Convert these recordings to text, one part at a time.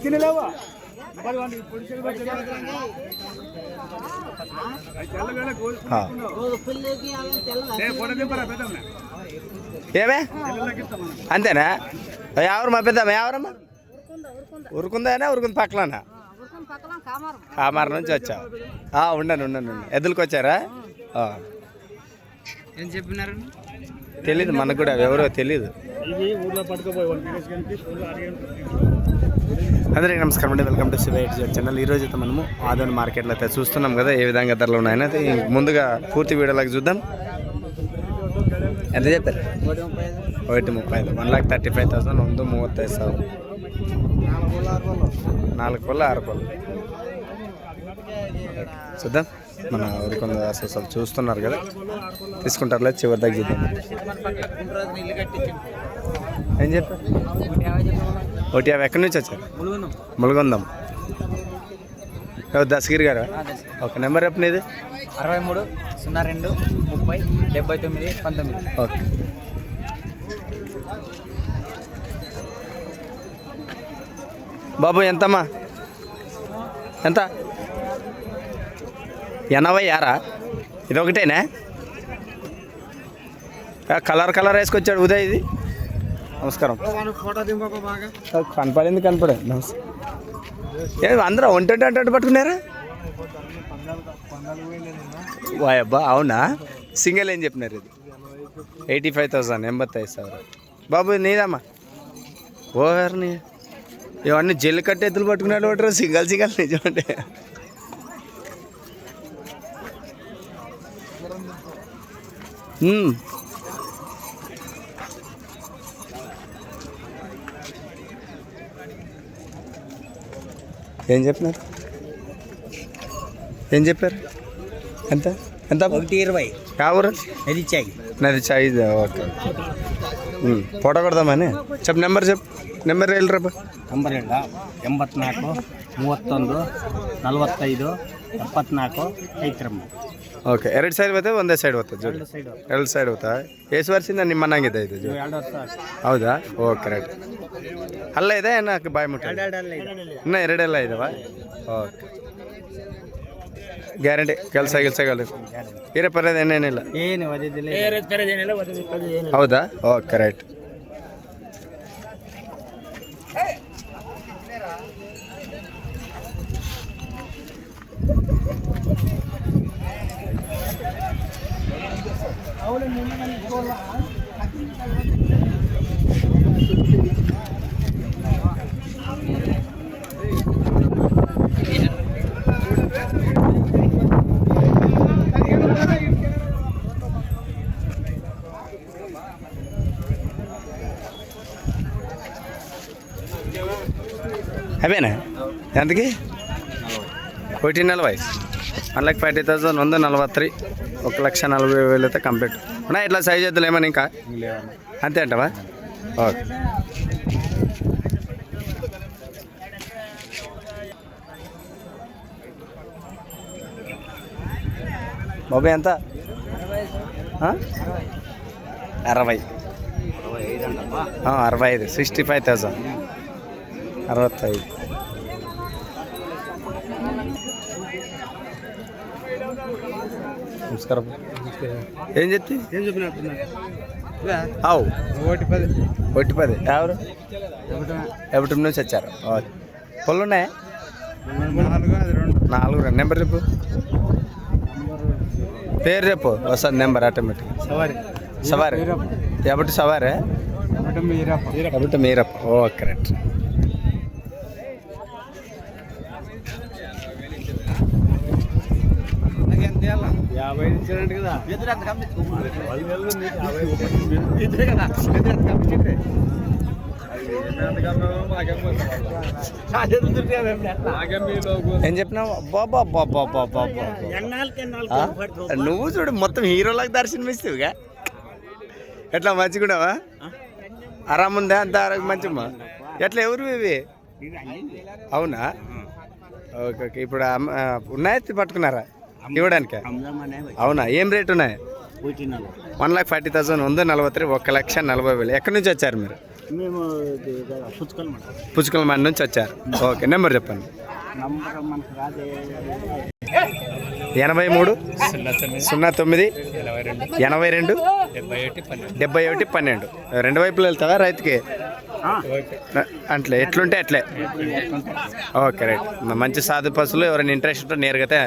తినలేవా ఏమే అంతేనా ఎవరు మా పెద్దమ్మా ఎవరమ్మా ఉరుకుందానా ఉరుకుంది పక్కలనా కామారం నుంచి వచ్చావు ఉండండి ఎద్దులకు వచ్చారా ఏం చెప్పినారు తెలీదు మనకు కూడా ఎవరో తెలీదు అందరికీ నమస్కారం అండి, వెల్కమ్ టు శివైట్ ఛానల్. ఈరోజు అయితే మనము ఆదోని మార్కెట్లో అయితే చూస్తున్నాం కదా ఏ విధంగా ధరలు ఉన్నాయని. అయితే ముందుగా పూర్తి వీడియోలోకి చూద్దాం. ఎంత చెప్పారు? 1,35,000 1,35,000 1,35,000 4 పళ్ళు 6 పళ్ళు చూద్దాం. మన ఊరికొంద అసలు చూస్తున్నారు కదా, తీసుకుంటారు లేదు చివరి దగ్గర చూద్దాం. ఏం చెప్పారు? 1,50,000 ఎక్కడి నుంచి వచ్చారు? ములుగొందం. దశగిరి గారు ఒక నెంబర్ చెప్పండి. ఇది 63 02 30 79 19. ఓకే. బాబు ఎంతమ్మా? ఎంత? 86. ఇది ఒకటేనా? కలర్ వేసుకొచ్చాడు ఉదయ్. ఇది నమస్కారం. కనపడింది నమస్తే. అందరూ ఒంటంటే పట్టుకున్నారా? వాయబ్బా అవునా? సింగిల్ ఏం చెప్పినారు? ఇది 85,000 85,000. బాబు నీదమ్మా? ఓవర్ని ఇవన్నీ జల్లి కట్టి ఎత్తులు పట్టుకున్నాడు ఒకటి సింగల్ నిజం అంటే. ఏం చెప్పినారు? ఏం చెప్పారు? ఎంత 120. కావురు అది చాయ్ నాది చాయ్. ఓకే, ఫోటో కొడదామని చెప్పు. నెంబర్ చెప్పు. నెంబర్ వెళ్ళి రా. 84 31 45 74 53. ಓಕೆ. 2 ಸೈಡ್ ಬರ್ತದೆ ಒಂದೇ ಸೈಡ್ ಬರ್ತದೆ ಜೋಡಿ? 2 ಸೈಡ್ ಹೋಗ್ತಾ. ಎಷ್ಟು ವರ್ಷದಿಂದ ನಿಮ್ಮ ಮಣ್ಣಾಗಿದೆ ಇದು ಜೋಡಿ? 2 ವರ್ಷ. ಹೌದಾ? Okay right. ಅಲ್ಲ ಇದೆ ಏನ ಬಾಯಿ ಮುಟ್ಟ? ಇನ್ನೂ 2 ಎಲ್ಲ ಇದಾವ? ಓಕೆ. ಗ್ಯಾರಂಟಿ ಕೆಲಸಗಳು ಬೇರೆ ಪರ್ಯದ ಏನೇನಿಲ್ಲ? ಹೌದಾ? Okay right. అవేనా? ఎంతకి? 1,40,000 1,50,000 143 1,40,000 అయితే కంప్లీట్ ఉన్నా. ఇట్లా సైజ్ ఎద్దులు ఏమన్నా ఇంకా అంతే అంటవా? ఓకే. బాబు ఎంత? 60 65 65,000 65. నమస్కారం. ఏం చెప్తే ఏం చెప్పిన? అవు 110. ఎవరు? ఎవరి నుంచి వచ్చారు? పొల్లు ఉన్నాయా? 4 నెంబర్ చెప్పు. పేరు చెప్పు వస్తుంది నెంబర్ ఆటోమేటిక్. సవారి ఎప్పటి సవారే? ఎప్పటి మీరప్ప. ఓ కరెక్ట్. ఏం చెప్పినావు? బాబా నువ్వు చూడు మొత్తం హీరోలకు దర్శనం ఇస్తావుగా. ఎట్లా మంచిగున్నావా? ఆరాముందా? అంత మంచిమ్మా ఎట్లా ఎవరు ఇవి? అవునా? Okay okay. ఇప్పుడు ఉన్నాయా పట్టుకున్నారా ఇవ్వడానికి? అవునా? ఏం రేట్ ఉన్నాయి? 1,40,000 ఉంది. 43 1,40,000. ఎక్కడి నుంచి వచ్చారు మీరు? మేము పుచ్చుకల మండి నుంచి వచ్చారు. ఓకే, నెంబర్ చెప్పండి. 83 09 82 71 12. రెండు వైపులు వెళ్తావా రైతుకి? అట్లే ఎట్లుంటే అట్లే. Okay right. మంచి సాధు పశువులు ఎవరైనా ఇంట్రెస్ట్ ఉంటే నేరుగా అయితే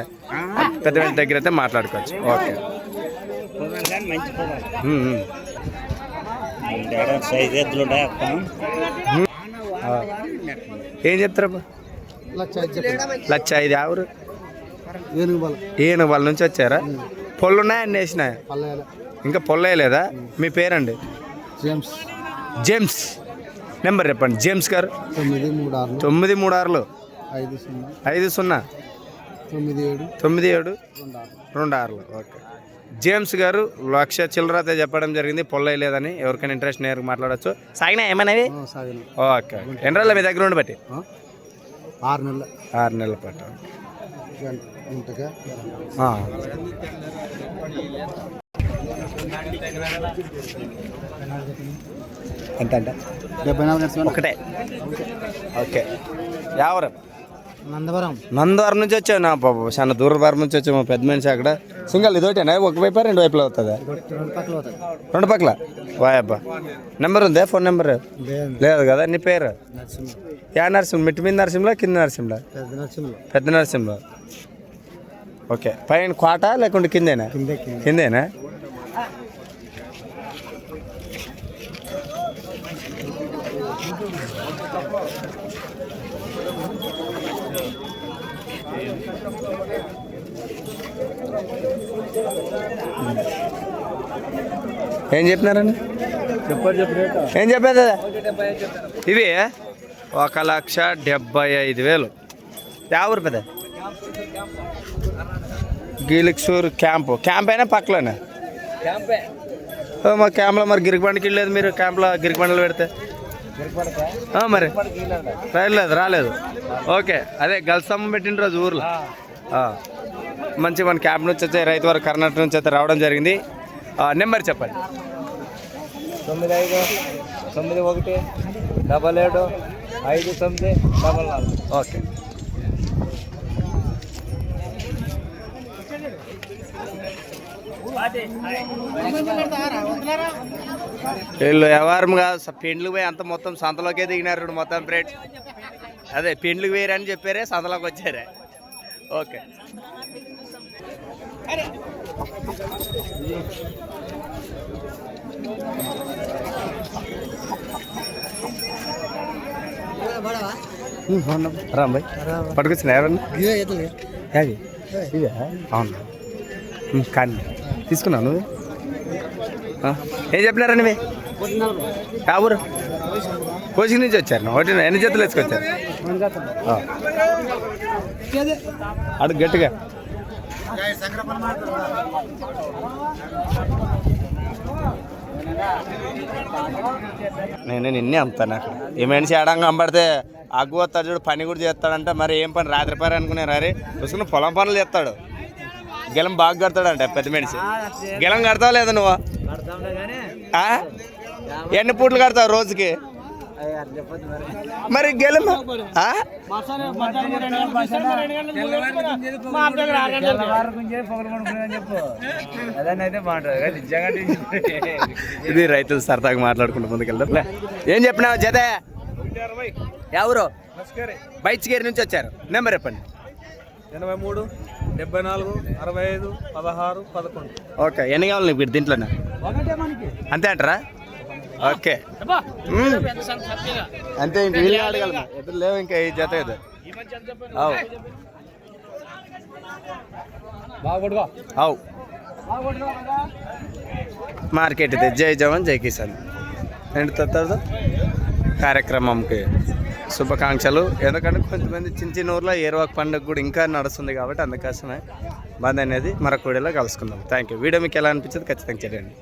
పెద్ద దగ్గర అయితే మాట్లాడుకోవచ్చు. ఓకే. ఏం చెప్తారా? 1,05,000. ఎవరు? ఏనుగుల నుంచి వచ్చారా? పొల్లు ఉన్నాయా? అన్నీ వేసినాయా? ఇంకా పొల్లు వేయలేదా? మీ పేరండి? జేమ్స్. నెంబర్ చెప్పండి జేమ్స్ గారు. 936 50 97 26. ఓకే. జేమ్స్ గారు 1,00,000 చిల్లరతే చెప్పడం జరిగింది. పొల్లై లేదని. ఎవరికైనా ఇంట్రెస్ట్ నేరుగా మాట్లాడచ్చు. సాగినా ఏమనేవి? ఓకే. ఎన్ని రోజులు మీ దగ్గర ఉండి బట్టి? 6 నెలల పాటు. ఎంత అంట? 74 ఒకటే. ఓకే. ఎవరు? నందవరం నుంచి వచ్చావు నా పాప. చాలా దూరం నుంచి వచ్చాము. పెద్ద మనిషి అక్కడ. సింగల్ ఇదోటేనా? ఒక వైపు 2 వైపులు అవుతుందా? 2 పక్కల. వాయబ్బా. నెంబర్ ఉందా? ఫోన్ నెంబర్ లేదు కదా? నీ పేరు? యా నరసింహ? మిట్టి మీద నరసింహలో కింద నరసింహలో? పెద్ద నరసింహలో. ఓకే. పైన కోట లేకుంటే కిందేనా? కిందేనా? ఏం చెప్పినారండి? ఏం చెప్పేది? ఇవి 1,75,000. ఎవరు పెద్ద? గిలిక్సూర్ క్యాంప్ అయినా పక్కలోనే? మా క్యాంప్లో మరి గిరికబండికి వెళ్ళలేదు మీరు? క్యాంప్లో గిరికబండలు పెడితే మరి రాలేదు. ఓకే. అదే గల్సమ్మ పెట్టిన రోజు ఊర్లో మంచి మన క్యాంప్ నుంచి వచ్చే రైతు వారు కర్ణాటక నుంచి అయితే రావడం జరిగింది. నెంబర్ చెప్పండి. 9591775944. ఓకే. వీళ్ళు వ్యవహారంగా పెండ్లు పోయి అంత మొత్తం సంతలోకే దిగినారు. మొత్తం రేట్ అదే పెండ్లకు వేయరని చెప్పారే, సంతలోకి వచ్చారే. ఓకే. రామ్ భాయ్ పట్టుకొచ్చిన ఎవరన్నా? ఇవే అవును. కానీ తీసుకున్నాను. ఏం చెప్పినారా నువ్వే? ఊరు కోచింగ్ నుంచి వచ్చారు. ఒకటి ఎన్ని జతలు వేసుకొచ్చారు? అడుగు గట్టిగా. నేను నిన్నే అమ్ముతాను అక్కడ. ఈ మనిషి ఆడంగా అమ్మడితే అగ్గు వస్తాడు చూడు, పని కూడా చేస్తాడంట. మరి ఏం పని? రాత్రి పని అనుకున్నారు. అరే చూసుకుని పొలం పనులు చేస్తాడు. గెలం బాగా కడతాడంట పెద్ద మనిషి. గెలం కడతావా లేదా నువ్వు? ఎన్ని పూట్లు కడతావు రోజుకి? మరి గెలం ఇది రైతులు సరదాగా మాట్లాడుకుంటూ ముందుకెళ్తారు. ఏం చెప్పినావు జత? ఎవరు? బైచ్గేరి నుంచి వచ్చారు. నెంబర్ చెప్పండి. 83 74 65 16 11. ఓకే. ఎన్ని కావాలి నీకు దీంట్లోనే? అంతే అంటారా? ఓకే. అంతే. ఇంక వీళ్ళు అడగలమా? ఎదురు లేవు ఇంకా ఈ జత ఏదో. అవు మార్కెట్ ಇದೆ. జై జవాన్ జై కిసాన్. ఎండుతుంది కార్యక్రమంకి శుభాకాంక్షలు. ఎందుకంటే కొంతమంది చిన్న ఊర్లో ఏరువాక పండుగ కూడా ఇంకా నడుస్తుంది కాబట్టి అందుకోసమే బంద్ అనేది మరొక వీడియోలో కలుసుకుందాం. Thank you. వీడియో మీకు ఎలా అనిపించింది ఖచ్చితంగా చేయండి.